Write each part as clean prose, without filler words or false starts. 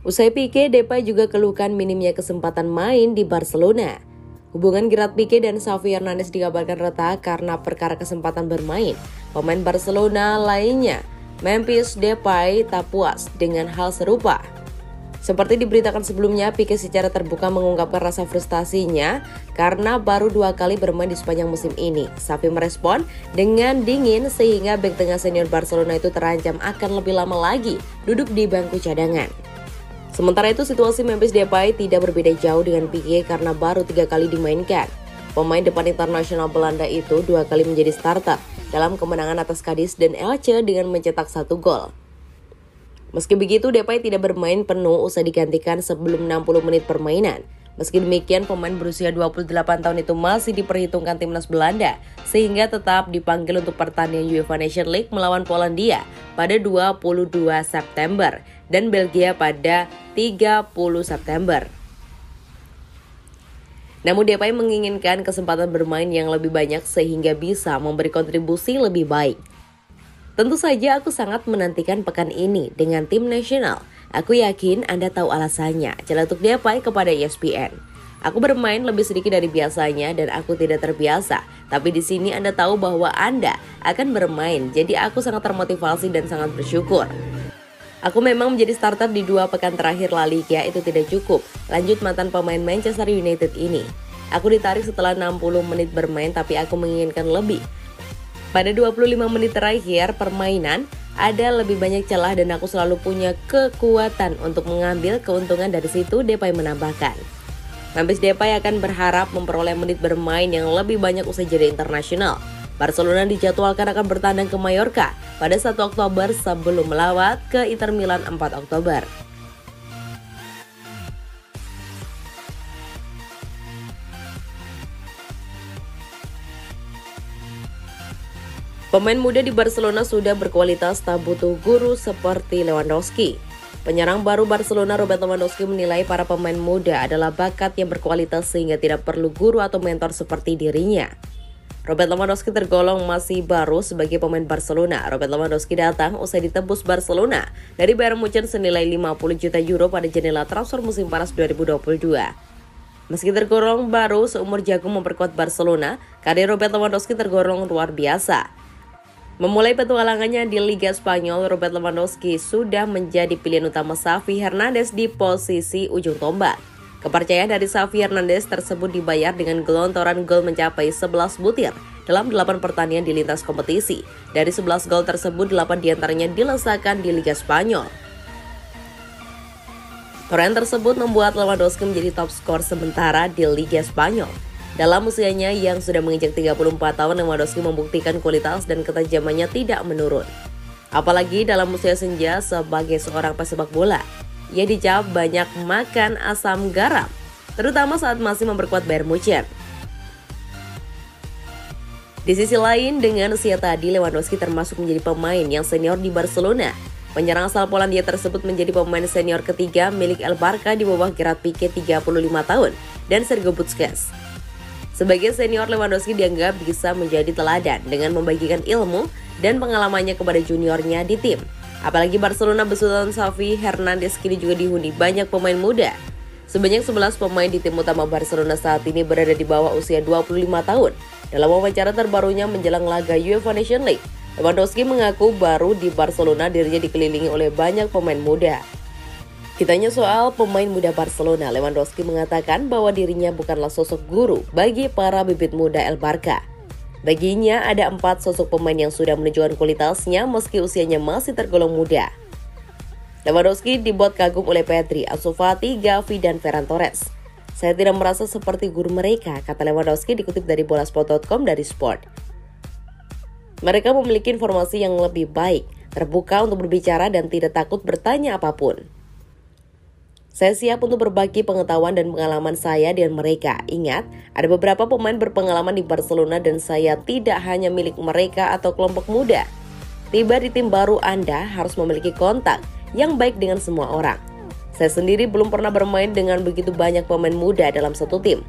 Usai Pique, Depay juga keluhkan minimnya kesempatan main di Barcelona. Hubungan Gerard Pique dan Xavi Hernandez dikabarkan retak karena perkara kesempatan bermain. Pemain Barcelona lainnya, Memphis Depay, tak puas dengan hal serupa. Seperti diberitakan sebelumnya, Pique secara terbuka mengungkapkan rasa frustasinya karena baru 2 kali bermain di sepanjang musim ini. Xavi merespon dengan dingin sehingga bek tengah senior Barcelona itu terancam akan lebih lama lagi duduk di bangku cadangan. Sementara itu, situasi Memphis Depay tidak berbeda jauh dengan Pique karena baru 3 kali dimainkan. Pemain depan internasional Belanda itu 2 kali menjadi starter dalam kemenangan atas Cadiz dan Elche dengan mencetak 1 gol. Meski begitu, Depay tidak bermain penuh usai digantikan sebelum 60 menit permainan. Meski demikian, pemain berusia 28 tahun itu masih diperhitungkan timnas Belanda, sehingga tetap dipanggil untuk pertandingan UEFA Nations League melawan Polandia pada 22 September dan Belgia pada 30 September. Namun Depay menginginkan kesempatan bermain yang lebih banyak sehingga bisa memberi kontribusi lebih baik. Tentu saja aku sangat menantikan pekan ini dengan tim nasional. Aku yakin Anda tahu alasannya, celetuk Depay kepada ESPN. Aku bermain lebih sedikit dari biasanya dan aku tidak terbiasa. Tapi di sini Anda tahu bahwa Anda akan bermain, jadi aku sangat termotivasi dan sangat bersyukur. Aku memang menjadi starter di 2 pekan terakhir La Liga, itu tidak cukup. Lanjut mantan pemain Manchester United ini. Aku ditarik setelah 60 menit bermain tapi aku menginginkan lebih. Pada 25 menit terakhir permainan, ada lebih banyak celah dan aku selalu punya kekuatan untuk mengambil keuntungan dari situ, Depay menambahkan. Memphis Depay akan berharap memperoleh menit bermain yang lebih banyak usai jeda internasional. Barcelona dijadwalkan akan bertandang ke Mallorca pada 1 Oktober sebelum melawat ke Inter Milan 4 Oktober. Pemain muda di Barcelona sudah berkualitas, tak butuh guru seperti Lewandowski. Penyerang baru Barcelona Robert Lewandowski menilai para pemain muda adalah bakat yang berkualitas sehingga tidak perlu guru atau mentor seperti dirinya. Robert Lewandowski tergolong masih baru sebagai pemain Barcelona. Robert Lewandowski datang usai ditebus Barcelona dari Bayern Munchen senilai 50 juta euro pada jendela transfer musim panas 2022. Meski tergolong baru, seumur jagung memperkuat Barcelona, karir Robert Lewandowski tergolong luar biasa. Memulai petualangannya di Liga Spanyol, Robert Lewandowski sudah menjadi pilihan utama Xavi Hernandez di posisi ujung tombak. Kepercayaan dari Xavi Hernandez tersebut dibayar dengan gelontoran gol mencapai 11 butir dalam 8 pertandingan di lintas kompetisi. Dari 11 gol tersebut, 8 diantaranya dilesakan di Liga Spanyol. Torehan tersebut membuat Lewandowski menjadi top skor sementara di Liga Spanyol. Dalam usianya yang sudah menginjak 34 tahun, Lewandowski membuktikan kualitas dan ketajamannya tidak menurun. Apalagi dalam usia senja sebagai seorang pesepak bola. Ia dicap banyak makan asam garam, terutama saat masih memperkuat Bayern Munchen. Di sisi lain, dengan usia tadi, Lewandowski termasuk menjadi pemain yang senior di Barcelona. Penyerang asal Polandia tersebut menjadi pemain senior ketiga milik El Barca di bawah Gerard Pique 35 tahun dan Sergio Busquets. Sebagai senior, Lewandowski dianggap bisa menjadi teladan dengan membagikan ilmu dan pengalamannya kepada juniornya di tim. Apalagi Barcelona besutan Xavi Hernandez kini juga dihuni banyak pemain muda. Sebanyak 11 pemain di tim utama Barcelona saat ini berada di bawah usia 25 tahun. Dalam wawancara terbarunya menjelang laga UEFA Nations League, Lewandowski mengaku baru di Barcelona dirinya dikelilingi oleh banyak pemain muda. Ditanya soal pemain muda Barcelona, Lewandowski mengatakan bahwa dirinya bukanlah sosok guru bagi para bibit muda El Barca. Baginya ada 4 sosok pemain yang sudah menunjukkan kualitasnya meski usianya masih tergolong muda. Lewandowski dibuat kagum oleh Pedri, Ansu Fati, Gavi, dan Ferran Torres. Saya tidak merasa seperti guru mereka, kata Lewandowski dikutip dari bolasport.com dari Sport. Mereka memiliki informasi yang lebih baik, terbuka untuk berbicara dan tidak takut bertanya apapun. Saya siap untuk berbagi pengetahuan dan pengalaman saya dengan mereka. Ingat, ada beberapa pemain berpengalaman di Barcelona dan saya tidak hanya milik mereka atau kelompok muda. Tiba di tim baru, Anda harus memiliki kontak yang baik dengan semua orang. Saya sendiri belum pernah bermain dengan begitu banyak pemain muda dalam satu tim.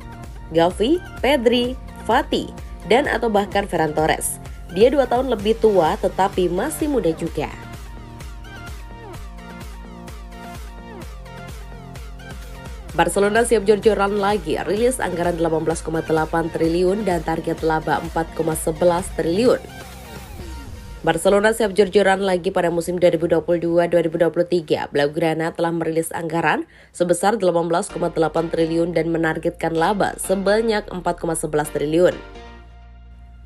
Gavi, Pedri, Fati, dan atau bahkan Ferran Torres. Dia 2 tahun lebih tua tetapi masih muda juga. Barcelona siap jor-joran lagi, rilis anggaran 18,8 triliun dan target laba 4,11 triliun. Barcelona siap jor-joran lagi pada musim 2022-2023. Blaugrana telah merilis anggaran sebesar 18,8 triliun dan menargetkan laba sebanyak 4,11 triliun.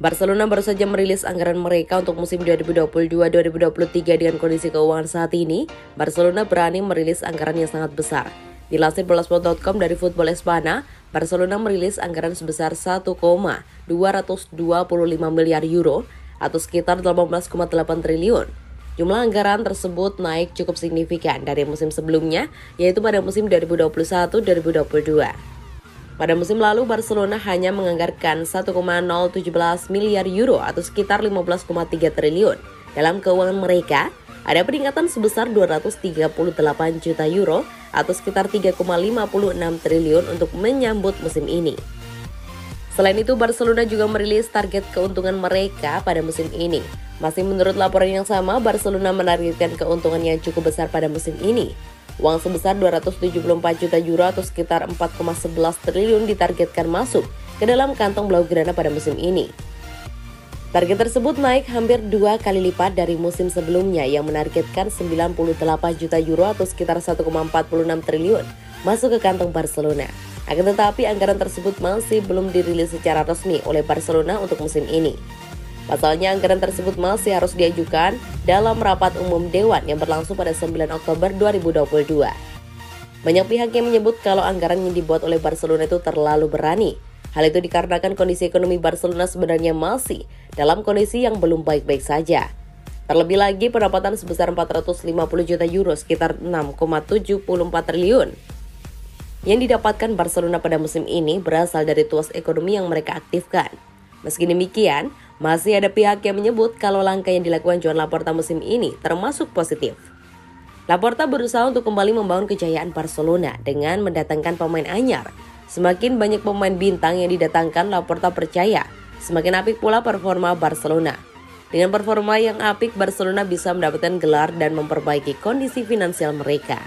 Barcelona baru saja merilis anggaran mereka untuk musim 2022-2023 dengan kondisi keuangan saat ini. Barcelona berani merilis anggaran yang sangat besar. Dilansir Bolasport.com dari Football Espana, Barcelona merilis anggaran sebesar 1,225 miliar euro atau sekitar 18,8 triliun. Jumlah anggaran tersebut naik cukup signifikan dari musim sebelumnya, yaitu pada musim 2021-2022. Pada musim lalu, Barcelona hanya menganggarkan 1,017 miliar euro atau sekitar 15,3 triliun. Dalam keuangan mereka, ada peningkatan sebesar 238 juta euro atau sekitar 3,56 triliun untuk menyambut musim ini. Selain itu, Barcelona juga merilis target keuntungan mereka pada musim ini. Masih menurut laporan yang sama, Barcelona menargetkan keuntungan yang cukup besar pada musim ini. Uang sebesar 274 juta euro atau sekitar 4,11 triliun ditargetkan masuk ke dalam kantong Blaugrana pada musim ini. Target tersebut naik hampir 2 kali lipat dari musim sebelumnya yang menargetkan 98 juta euro atau sekitar 1,46 triliun masuk ke kantong Barcelona. Akan tetapi anggaran tersebut masih belum dirilis secara resmi oleh Barcelona untuk musim ini. Pasalnya anggaran tersebut masih harus diajukan dalam rapat umum Dewan yang berlangsung pada 9 Oktober 2022. Banyak pihak yang menyebut kalau anggaran yang dibuat oleh Barcelona itu terlalu berani. Hal itu dikarenakan kondisi ekonomi Barcelona sebenarnya masih dalam kondisi yang belum baik-baik saja. Terlebih lagi pendapatan sebesar 450 juta euro sekitar 6,74 triliun yang didapatkan Barcelona pada musim ini berasal dari tuas ekonomi yang mereka aktifkan. Meski demikian, masih ada pihak yang menyebut kalau langkah yang dilakukan Joan Laporta musim ini termasuk positif. Laporta berusaha untuk kembali membangun kejayaan Barcelona dengan mendatangkan pemain anyar. Semakin banyak pemain bintang yang didatangkan, Laporta percaya semakin apik pula performa Barcelona. Dengan performa yang apik, Barcelona bisa mendapatkan gelar dan memperbaiki kondisi finansial mereka.